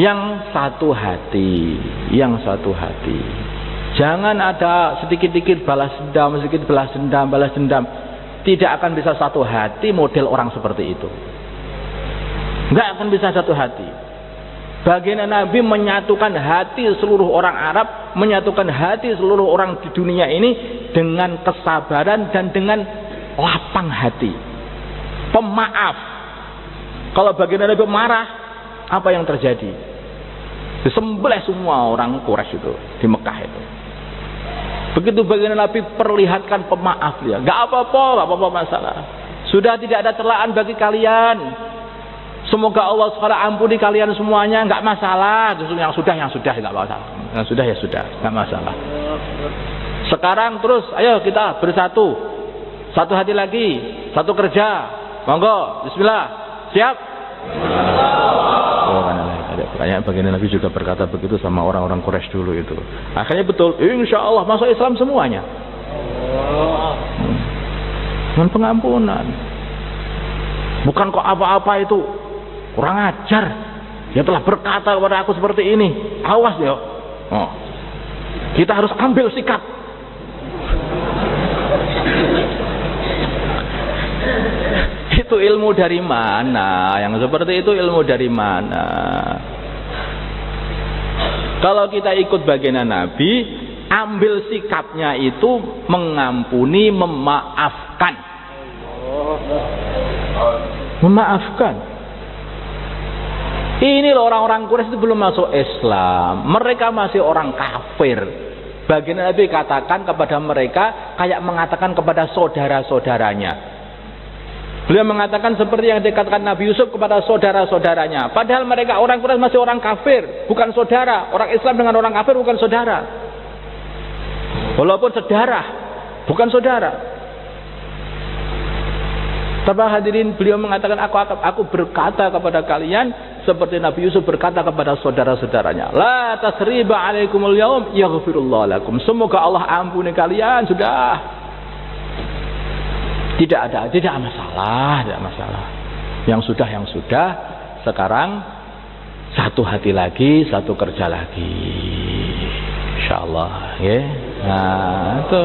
yang satu hati. Jangan ada sedikit-sedikit balas dendam. Tidak akan bisa satu hati model orang seperti itu. Nggak akan bisa satu hati. Baginda Nabi menyatukan hati seluruh orang Arab, menyatukan hati seluruh orang di dunia ini dengan kesabaran dan dengan lapang hati. Pemaaf. Kalau baginda Nabi marah, apa yang terjadi? Disembelih semua orang Quraisy itu di Mekah itu. Begitu baginda Nabi perlihatkan pemaaf dia, nggak apa-apa masalah. Sudah tidak ada celaan bagi kalian. Semoga Allah SWT ampuni kalian semuanya, nggak masalah. Yang sudah nggak masalah. Yang sudah ya sudah, nggak masalah. Sekarang terus, ayo kita bersatu, satu hati lagi, satu kerja. Monggo, Bismillah, siap. Ada pertanyaan, baginda Nabi juga berkata begitu sama orang-orang Quraisy dulu itu. Akhirnya betul, insya Allah masuk Islam semuanya. Dengan pengampunan. Bukan kok apa-apa itu kurang ajar. Dia telah berkata kepada aku seperti ini. Awas ya. Oh. Kita harus ambil sikap. Itu ilmu dari mana? Yang seperti itu ilmu dari mana? Kalau kita ikut baginda Nabi, ambil sikapnya itu mengampuni, memaafkan. Memaafkan. Ini loh orang-orang Quraisy itu belum masuk Islam. Mereka masih orang kafir. Baginda Nabi katakan kepada mereka kayak mengatakan kepada saudara-saudaranya. Beliau mengatakan seperti yang dikatakan Nabi Yusuf kepada saudara-saudaranya. Padahal mereka orang Quraisy masih orang kafir, bukan saudara. Orang Islam dengan orang kafir bukan saudara. Walaupun sedarah, bukan saudara. Tapi hadirin, beliau mengatakan aku berkata kepada kalian seperti Nabi Yusuf berkata kepada saudara-saudaranya. La tasriba alaikumul yaum yaghfirullah lakum. Semoga Allah ampuni kalian sudah. Tidak ada masalah. Yang sudah. Sekarang satu hati lagi, satu kerja lagi. Insyaallah, ya. Nah, itu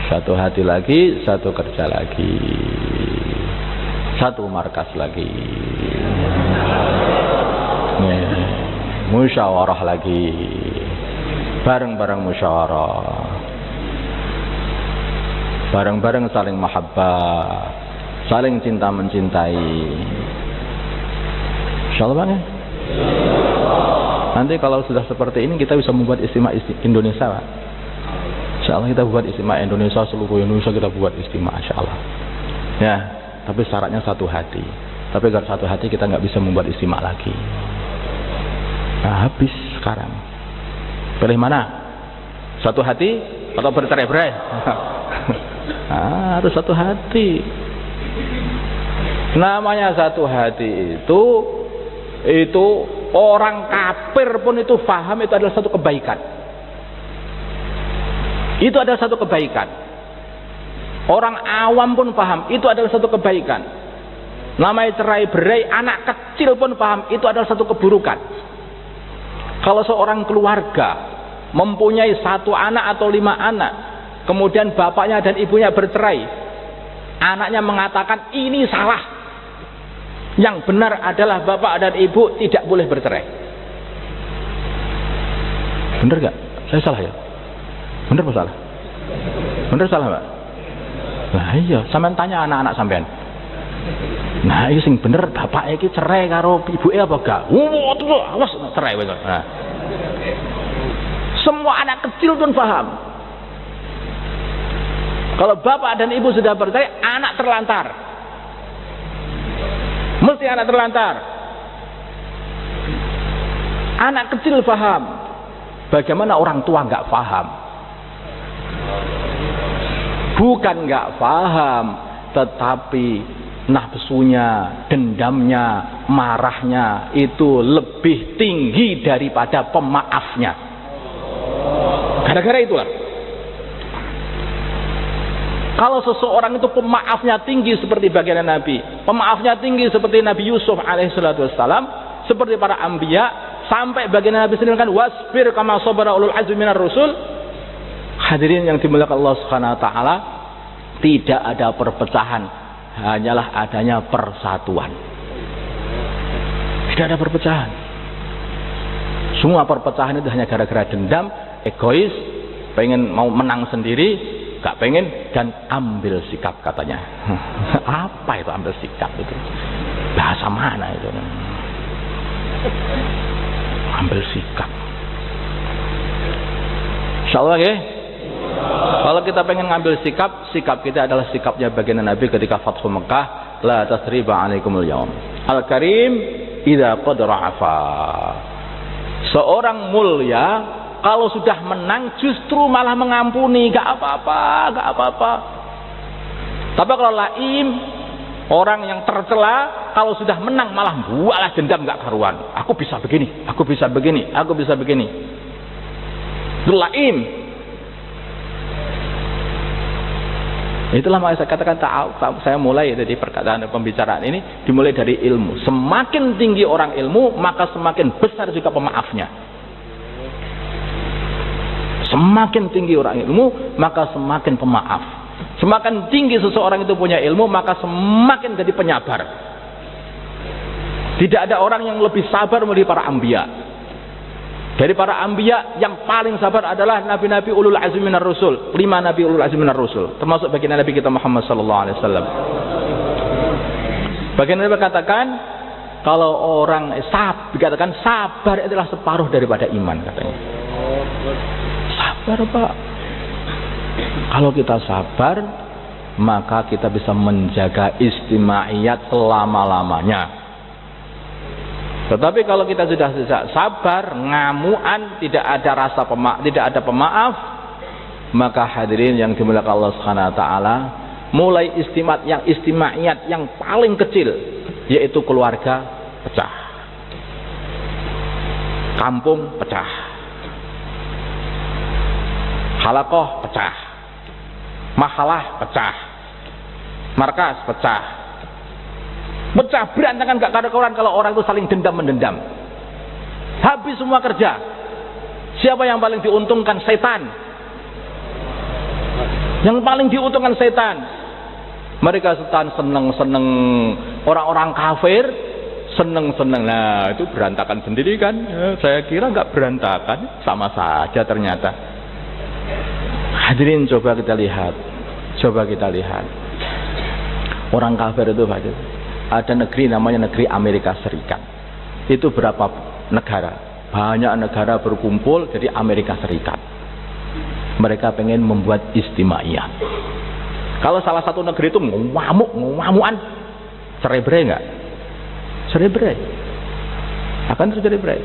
satu hati lagi, satu kerja lagi. Satu markas lagi. Musyawarah lagi. Bareng-bareng musyawarah. Bareng-bareng saling mahabbah, saling cinta mencintai. Insyaallah Bang ya. Nanti kalau sudah seperti ini kita bisa membuat istimewa Indonesia Pak. Insyaallah kita buat istimewa Indonesia, seluruh Indonesia kita buat istimewa insyaallah. Ya, tapi syaratnya satu hati. Tapi kalau satu hati kita nggak bisa membuat istimewa lagi. Nah, habis sekarang. Pilih mana? Satu hati atau bercerai-berai? Harus satu hati. Namanya satu hati itu orang kafir pun itu faham itu adalah satu kebaikan. Itu adalah satu kebaikan. Orang awam pun paham itu adalah satu kebaikan. Namanya cerai berai, anak kecil pun paham itu adalah satu keburukan. Kalau seorang keluarga mempunyai 1 anak atau 5 anak, kemudian bapaknya dan ibunya bercerai, anaknya mengatakan ini salah, yang benar adalah bapak dan ibu tidak boleh bercerai. Benar gak? Saya salah ya? Benar apa salah? Benar salah Pak? Nah iya, sampean tanya anak-anak sampean. Nah ini sing bener bapak iki cerai karo ibuke apa gak? Awas cerai wae. Nah. Semua anak kecil pun paham. Kalau bapak dan ibu sudah bercerai, anak terlantar. Mesti anak terlantar. Anak kecil paham. Bagaimana orang tua nggak paham? Bukan nggak paham, tetapi nafsunya, dendamnya, marahnya itu lebih tinggi daripada pemaafnya. Gara-gara itulah. Kalau seseorang itu pemaafnya tinggi seperti baginda Nabi, pemaafnya tinggi seperti Nabi Yusuf alaihissalatu wassalam, seperti para anbiya, sampai baginda Nabi sendiri kan wasbir kama sabara ulul azmi minar rusul. Hadirin yang dimuliakan Allah Subhanahu wa taala, tidak ada perpecahan, hanyalah adanya persatuan. Tidak ada perpecahan. Semua perpecahan itu hanya gara-gara dendam, egois, pengen mau menang sendiri, gak pengen, dan ambil sikap katanya. Apa itu ambil sikap itu? Bahasa mana itu? Ambil sikap. Insyaallah ya. Kalau kita pengen ngambil sikap, sikap kita adalah sikapnya baginda Nabi ketika Fathu Mekah, la tasriba alaikumul yaum. Al-Karim idza qadara afa. Seorang mulia kalau sudah menang justru malah mengampuni, gak apa-apa. Tapi kalau laim, orang yang tercela, kalau sudah menang malah bualah dendam gak karuan. Aku bisa begini. Itu laim. Itulah makanya saya katakan saya mulai dari perkataan pembicaraan ini dimulai dari ilmu. Semakin tinggi orang ilmu, maka semakin besar juga pemaafnya. Semakin tinggi orang ilmu, maka semakin pemaaf. Semakin tinggi seseorang itu punya ilmu, maka semakin jadi penyabar. Tidak ada orang yang lebih sabar melebihi para anbiya. Dari para anbiya yang paling sabar adalah nabi-nabi ulul azmi minar rusul. 5 nabi ulul azmi minar rusul, termasuk baginda Nabi kita Muhammad sallallahu alaihi wasallam. Baginda Nabi katakan, kalau orang dikatakan sabar adalah separuh daripada iman katanya. Sabar Pak. Kalau kita sabar, maka kita bisa menjaga istimaiyat selama-lamanya. Tetapi kalau kita sudah tidak sabar, ngamuan, tidak ada pemaaf, maka hadirin yang dimuliakan Allah Subhanahu wa taala, mulai istimaiyat yang paling kecil, yaitu keluarga pecah. Kampung pecah. Halaqah pecah. Mahalah pecah. Markas pecah. Pecah berantakan gak karuan kalau orang itu saling dendam-mendendam. Habis semua kerja. Siapa yang paling diuntungkan? Setan. Yang paling diuntungkan setan. Mereka setan seneng-seneng, orang-orang kafir seneng-seneng. Nah, itu berantakan sendiri kan? Saya kira gak berantakan, sama saja ternyata. Hadirin, coba kita lihat. Orang kafir itu ada negeri namanya negeri Amerika Serikat. Itu berapa negara? Banyak negara berkumpul jadi Amerika Serikat. Mereka pengen membuat istimaiyah. Kalau salah satu negeri itu ngamuan, cerai-berai enggak? Cerai-berai. Akan tercerai-berai.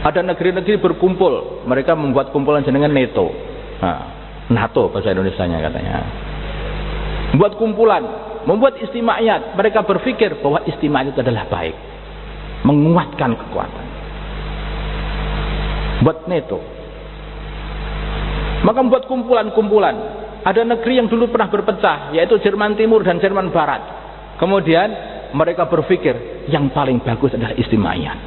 Ada negeri-negeri berkumpul, mereka membuat kumpulan jenengan NATO. Nah, NATO bahasa Indonesianya katanya. Membuat kumpulan, membuat istimaiyat. Mereka berpikir bahwa istimaiyat itu adalah baik, menguatkan kekuatan. Buat NATO. Maka membuat kumpulan-kumpulan. Ada negeri yang dulu pernah berpecah, yaitu Jerman Timur dan Jerman Barat. Kemudian mereka berpikir yang paling bagus adalah istimaiyat.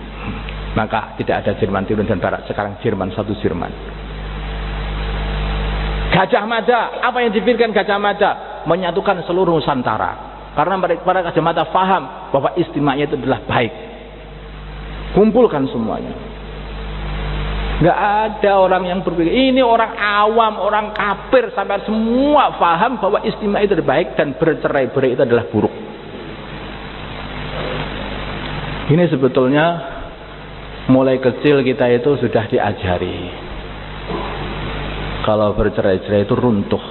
Maka tidak ada Jerman Timur dan Barat, sekarang Jerman satu Jerman. Gajah Mada, apa yang dipikirkan Gajah Mada? Menyatukan seluruh Nusantara. Karena para Gajah Mada paham bahwa istimewa itu adalah baik. Kumpulkan semuanya. Gak ada orang yang berpikir, ini orang awam, orang kafir, sampai semua paham bahwa istimewa itu adalah baik dan bercerai-berai itu adalah buruk. Ini sebetulnya mulai kecil kita itu sudah diajari. Kalau bercerai-cerai itu runtuh.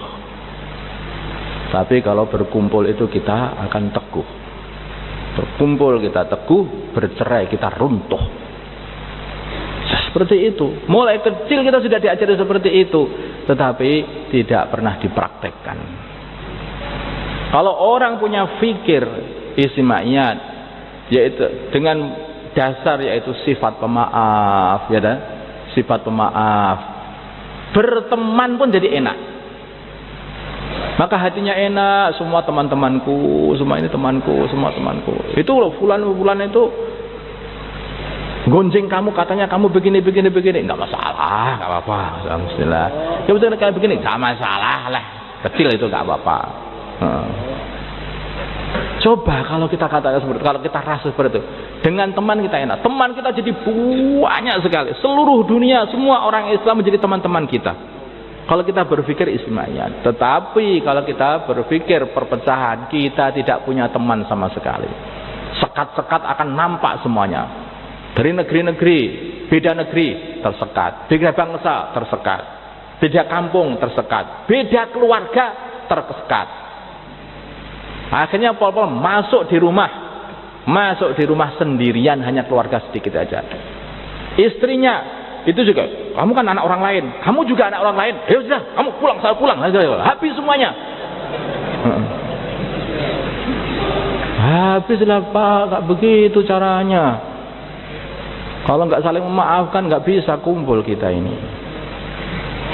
Tapi kalau berkumpul itu kita akan teguh. Berkumpul kita teguh, bercerai kita runtuh. Seperti itu. Mulai kecil kita sudah diajari seperti itu. Tetapi tidak pernah dipraktekkan. Kalau orang punya fikir istimaiyat, yaitu dengan dasar yaitu sifat pemaaf, ya dah, sifat pemaaf. Berteman pun jadi enak. Maka hatinya enak, semua teman-temanku, semua ini temanku, semua temanku. Itu loh fulan itu gonjeng kamu, katanya kamu begini, enggak masalah, enggak apa-apa. Alhamdulillah. Ya betul kayak begini, enggak masalah lah. Kecil itu enggak apa-apa. Coba kalau kita katakan seperti itu, kalau kita rasa seperti itu, dengan teman kita enak. Teman kita jadi banyak sekali. Seluruh dunia, semua orang Islam menjadi teman-teman kita. Kalau kita berpikir istimewanya. Tetapi kalau kita berpikir perpecahan, kita tidak punya teman sama sekali. Sekat-sekat akan nampak semuanya. Dari negeri-negeri, beda negeri tersekat, beda bangsa tersekat, beda kampung tersekat, beda keluarga tersekat. Akhirnya pol-pol masuk di rumah sendirian, hanya keluarga sedikit aja. Istrinya itu juga, kamu kan anak orang lain, kamu juga anak orang lain. Ya sudah, kamu pulang, saya pulang, habis semuanya. Habislah Pak, nggak begitu caranya. Kalau nggak saling memaafkan, nggak bisa kumpul kita ini.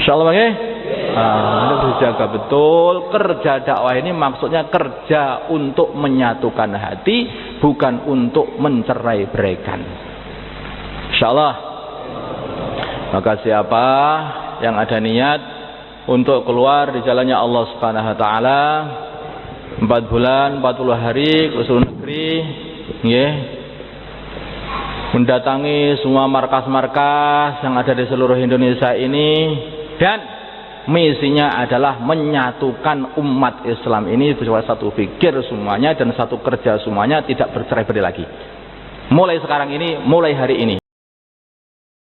Insyaallah ya. Harus dijaga betul. Kerja dakwah ini maksudnya kerja untuk menyatukan hati, bukan untuk mencerai-beraikan. Insyaallah. Maka siapa yang ada niat untuk keluar di jalannya Allah Subhanahu wa taala 4 bulan 40 hari ke seluruh negeri, nggih, mendatangi semua markas-markas yang ada di seluruh Indonesia ini, dan misinya adalah menyatukan umat Islam ini bersama satu pikir semuanya dan satu kerja semuanya, tidak bercerai-berai lagi. Mulai sekarang ini, mulai hari ini,